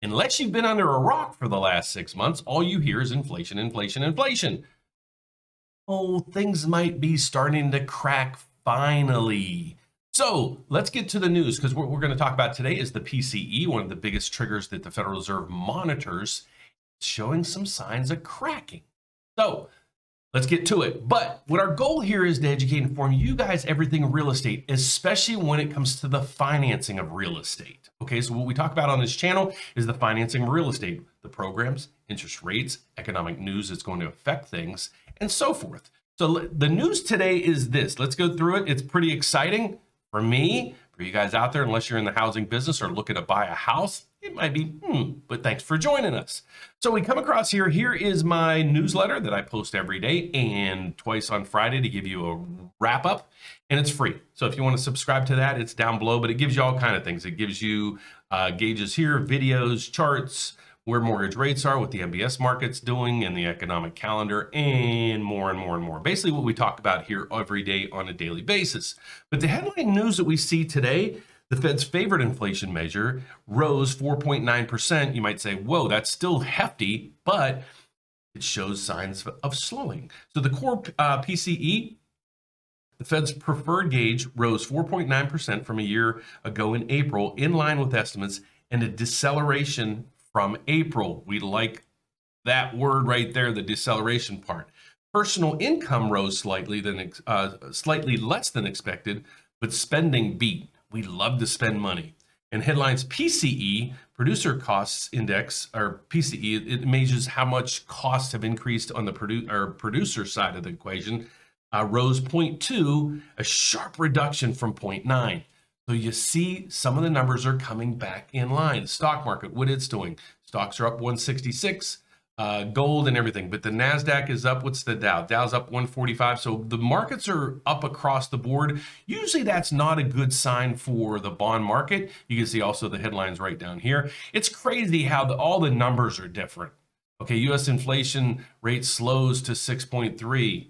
Unless you've been under a rock for the last 6 months, all you hear is inflation, inflation, inflation. Oh, things might be starting to crack finally. So let's get to the news, because what we're going to talk about today is the PCE, one of the biggest triggers that the Federal Reserve monitors, showing some signs of cracking. So let's get to it. But what our goal here is to educate and inform you guys everything real estate, especially when it comes to the financing of real estate. Okay, so what we talk about on this channel is the financing of real estate, the programs, interest rates, economic news that's going to affect things, and so forth. So the news today is this. Let's go through it. It's pretty exciting for me, for you guys out there, unless you're in the housing business or looking to buy a house. It might be, but thanks for joining us. So we come across here. Here is my newsletter that I post every day and twice on Friday to give you a wrap up, and it's free. So if you want to subscribe to that, it's down below, but it gives you all kinds of things. It gives you gauges here, videos, charts, where mortgage rates are, what the MBS market's doing, and the economic calendar, and more and more and more. Basically what we talk about here every day on a daily basis. But the headline news that we see today, the Fed's favorite inflation measure rose 4.9%. You might say, whoa, that's still hefty, but it shows signs of slowing. So the core PCE, the Fed's preferred gauge, rose 4.9% from a year ago in April, in line with estimates, and a deceleration from April. We like that word right there, the deceleration part. Personal income rose slightly less than expected, but spending beat. We love to spend money. And headlines PCE, Producer Costs Index, or PCE, it measures how much costs have increased on the producer side of the equation, rose 0.2, a sharp reduction from 0.9. So you see some of the numbers are coming back in line. Stock market, what it's doing. Stocks are up 166, gold and everything. But the NASDAQ is up. What's the Dow? Dow's up 145. So the markets are up across the board. Usually that's not a good sign for the bond market. You can see also the headlines right down here. It's crazy how all the numbers are different. Okay, U.S. inflation rate slows to 6.3.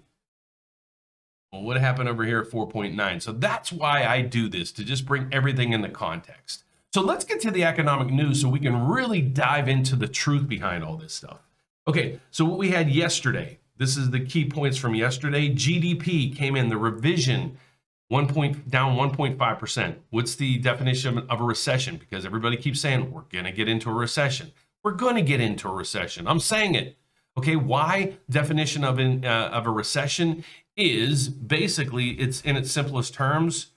Well, what happened over here at 4.9? So that's why I do this, to just bring everything into context. So let's get to the economic news so we can really dive into the truth behind all this stuff. Okay, so what we had yesterday, this is the key points from yesterday. GDP came in, the revision, down 1.5%. What's the definition of a recession? Because everybody keeps saying, we're going to get into a recession. We're going to get into a recession. I'm saying it. Okay, why? Definition of a recession is basically, it's in its simplest terms,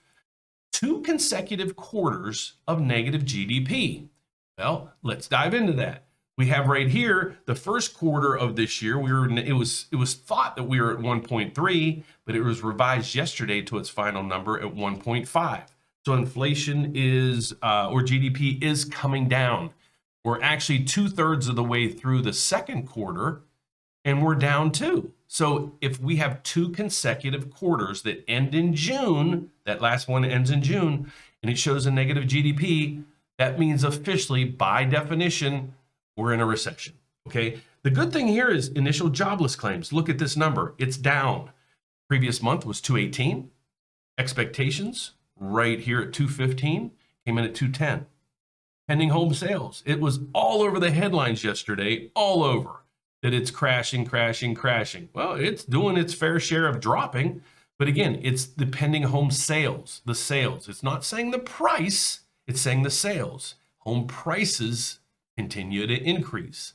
2 consecutive quarters of negative GDP. Well, let's dive into that. We have right here the first quarter of this year. It was thought that we were at 1.3, but it was revised yesterday to its final number at 1.5. So inflation is, or GDP is coming down. We're actually 2/3 of the way through the second quarter, and we're down 2. So if we have 2 consecutive quarters that end in June, that last one ends in June, and it shows a negative GDP, that means officially, by definition, we're in a recession. Okay. The good thing here is initial jobless claims. Look at this number. It's down. Previous month was 218. Expectations right here at 215, came in at 210. Pending home sales. It was all over the headlines yesterday, all over, that it's crashing, crashing, crashing. Well, it's doing its fair share of dropping. But again, it's the pending home sales, the sales. It's not saying the price, it's saying the sales. Home prices continue to increase.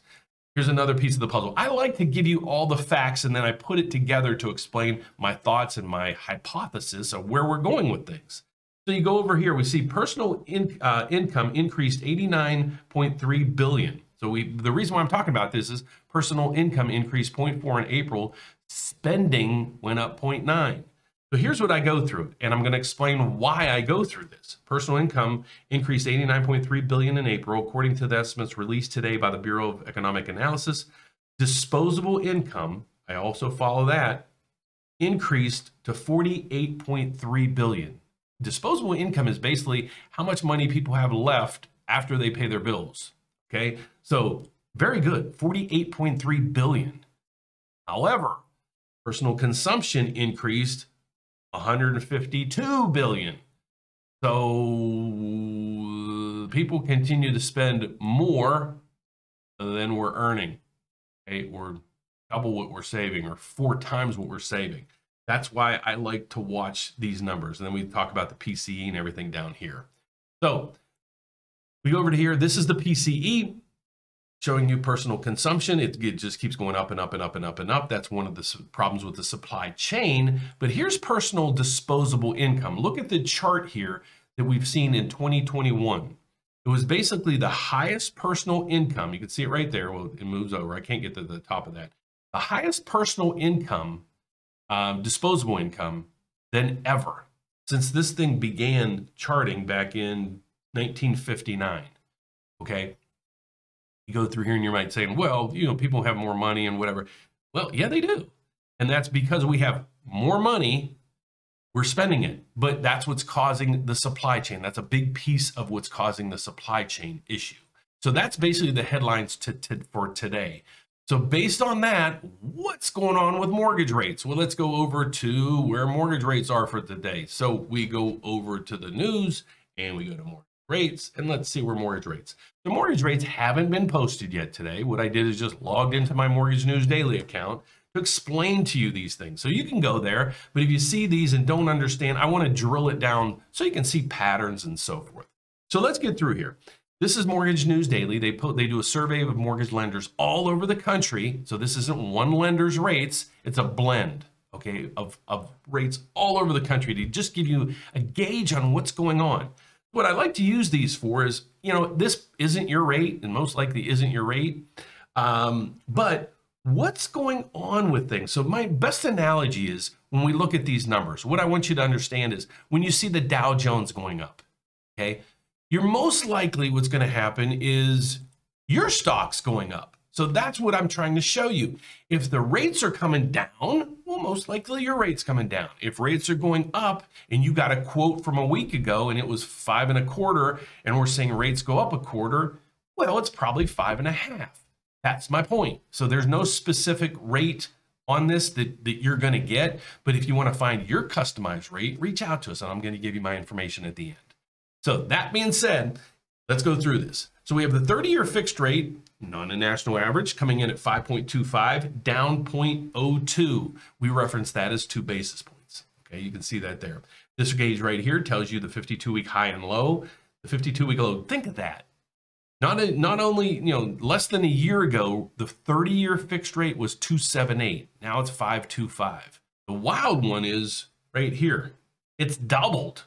Here's another piece of the puzzle. I like to give you all the facts and then I put it together to explain my thoughts and my hypothesis of where we're going with things. So you go over here, we see personal income increased 89.3 billion. So the reason why I'm talking about this is personal income increased 0.4 in April, spending went up 0.9. So here's what I go through, and I'm going to explain why I go through this. Personal income increased 89.3 billion in April, according to the estimates released today by the Bureau of Economic Analysis. Disposable income, I also follow that, increased to 48.3 billion. Disposable income is basically how much money people have left after they pay their bills. Okay, so very good, 48.3 billion. However, personal consumption increased 152 billion. So people continue to spend more than we're earning. Okay, or double what we're saving, or 4 times what we're saving. That's why I like to watch these numbers. And then we talk about the PCE and everything down here. So we go over to here. This is the PCE showing you personal consumption. It just keeps going up and up and up and up and up. That's one of the problems with the supply chain. But here's personal disposable income. Look at the chart here that we've seen in 2021. It was basically the highest personal income. You can see it right there. Well, it moves over. I can't get to the top of that. The highest personal income, disposable income, than ever since this thing began charting back in 1959. Okay. You go through here and you might say, well, you know, people have more money and whatever. Well, yeah, they do. And that's because we have more money, we're spending it. But that's what's causing the supply chain. That's a big piece of what's causing the supply chain issue. So that's basically the headlines for today. So based on that, what's going on with mortgage rates? Well, let's go over to where mortgage rates are for today. So we go over to the news and we go to mortgage rates, and let's see where mortgage rates. The mortgage rates haven't been posted yet today. What I did is just logged into my Mortgage News Daily account to explain to you these things. So you can go there, but if you see these and don't understand, I want to drill it down so you can see patterns and so forth. So let's get through here. This is Mortgage News Daily. They do a survey of mortgage lenders all over the country. So this isn't one lender's rates, it's a blend, okay, of rates all over the country to just give you a gauge on what's going on. What I like to use these for is, you know, this isn't your rate and most likely isn't your rate, but what's going on with things? So my best analogy is when we look at these numbers, what I want you to understand is when you see the Dow Jones going up, okay, you're most likely what's going to happen is your stock's going up. So that's what I'm trying to show you. If the rates are coming down, well, most likely your rate's coming down. If rates are going up and you got a quote from a week ago and it was 5 1/4 and we're saying rates go up 1/4, well, it's probably 5 1/2. That's my point. So there's no specific rate on this that you're going to get. But if you want to find your customized rate, reach out to us and I'm going to give you my information at the end. So that being said, let's go through this. So we have the 30-year fixed rate, not a national average, coming in at 5.25, down 0.02. We reference that as 2 basis points. Okay, you can see that there. This gauge right here tells you the 52-week high and low. The 52-week low, think of that. Not only, you know, less than a year ago, the 30-year fixed rate was 2.78. Now it's 5.25. The wild one is right here. It's doubled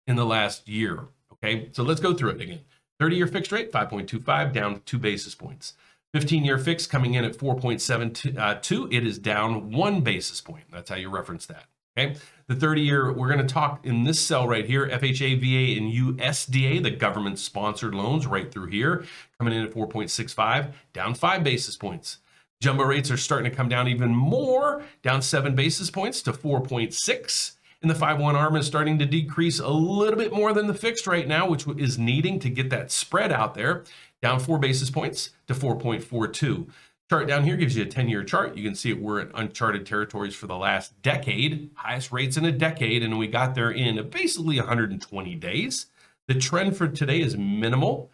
in the last year. Okay, so let's go through it again. 30-year fixed rate, 5.25, down 2 basis points. 15-year fixed coming in at 4.72. It is down 1 basis point. That's how you reference that. Okay. The 30-year, we're going to talk in this cell right here, FHA, VA, and USDA, the government-sponsored loans right through here, coming in at 4.65, down 5 basis points. Jumbo rates are starting to come down even more, down 7 basis points to 4.6. And the 5/1 ARM is starting to decrease a little bit more than the fixed right now, which is needing to get that spread out there, down 4 basis points to 4.42. Chart down here gives you a 10-year chart. You can see we're in uncharted territories for the last decade, highest rates in a decade, and we got there in basically 120 days. The trend for today is minimal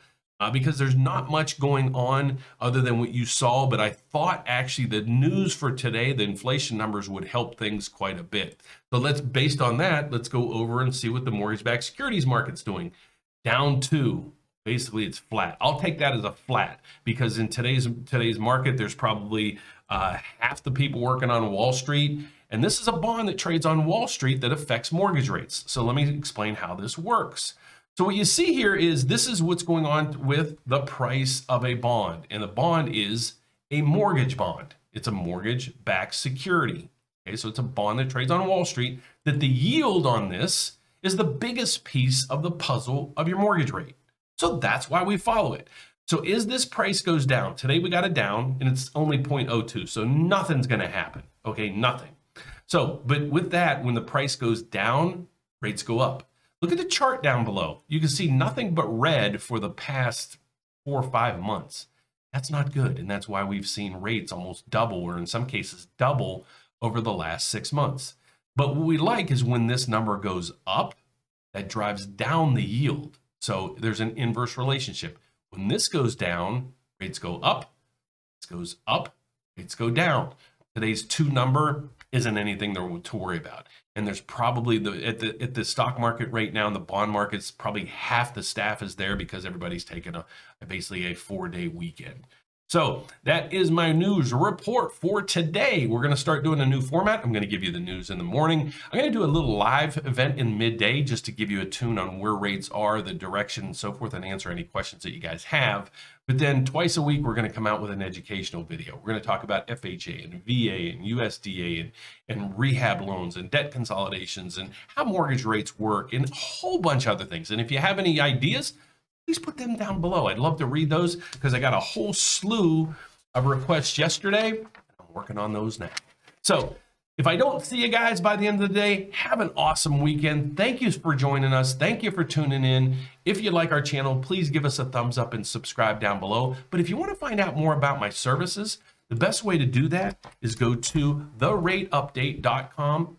because there's not much going on other than what you saw, but I thought actually the news for today, the inflation numbers would help things quite a bit. So based on that, let's go over and see what the mortgage-backed securities market's doing. Down 2. Basically, it's flat. I'll take that as a flat because in today's market, there's probably half the people working on Wall Street. And this is a bond that trades on Wall Street that affects mortgage rates. So let me explain how this works. So what you see here is this is what's going on with the price of a bond. And the bond is a mortgage bond. It's a mortgage-backed security. Okay, so it's a bond that trades on Wall Street that the yield on this is the biggest piece of the puzzle of your mortgage rate. So that's why we follow it. So as this price goes down, today we got it down and it's only 0.02. So nothing's going to happen. Okay, nothing. So, but with that, when the price goes down, rates go up. Look at the chart down below. You can see nothing but red for the past 4 or 5 months. That's not good. And that's why we've seen rates almost double, or in some cases double over the last 6 months. But what we like is when this number goes up, that drives down the yield. So there's an inverse relationship. When this goes down, rates go up, it goes up, rates go down. Today's 2 number isn't anything to worry about. And there's probably at the stock market right now, in the bond markets, probably half the staff is there because everybody's taking basically a 4-day weekend. So that is my news report for today. We're going to start doing a new format. I'm going to give you the news in the morning. I'm going to do a little live event in midday just to give you a tune on where rates are, the direction, and so forth, and answer any questions that you guys have. But then twice a week, we're going to come out with an educational video. We're going to talk about FHA and VA and USDA and rehab loans and debt consolidations and how mortgage rates work and a whole bunch of other things. And if you have any ideas, please put them down below. I'd love to read those because I got a whole slew of requests yesterday. I'm working on those now. So if I don't see you guys by the end of the day, have an awesome weekend. Thank you for joining us. Thank you for tuning in. If you like our channel, please give us a thumbs up and subscribe down below. But if you want to find out more about my services, the best way to do that is go to therateupdate.com.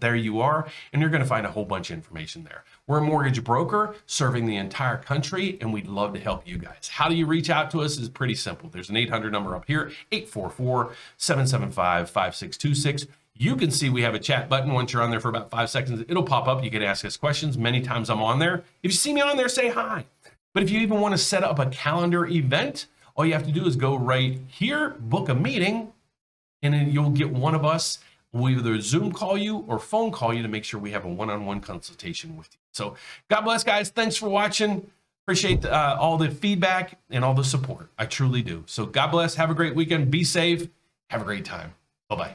There you are. And you're going to find a whole bunch of information there. We're a mortgage broker serving the entire country, and we'd love to help you guys. How do you reach out to us is pretty simple. There's an 800 number up here, 844-775-5626. You can see we have a chat button. Once you're on there for about 5 seconds, it'll pop up. You can ask us questions. Many times I'm on there. If you see me on there, say hi. But if you even want to set up a calendar event, all you have to do is go right here, book a meeting, and then you'll get one of us. We'll either Zoom call you or phone call you to make sure we have a one-on-one consultation with you. So God bless, guys. Thanks for watching. Appreciate all the feedback and all the support. I truly do. So God bless. Have a great weekend. Be safe. Have a great time. Bye-bye.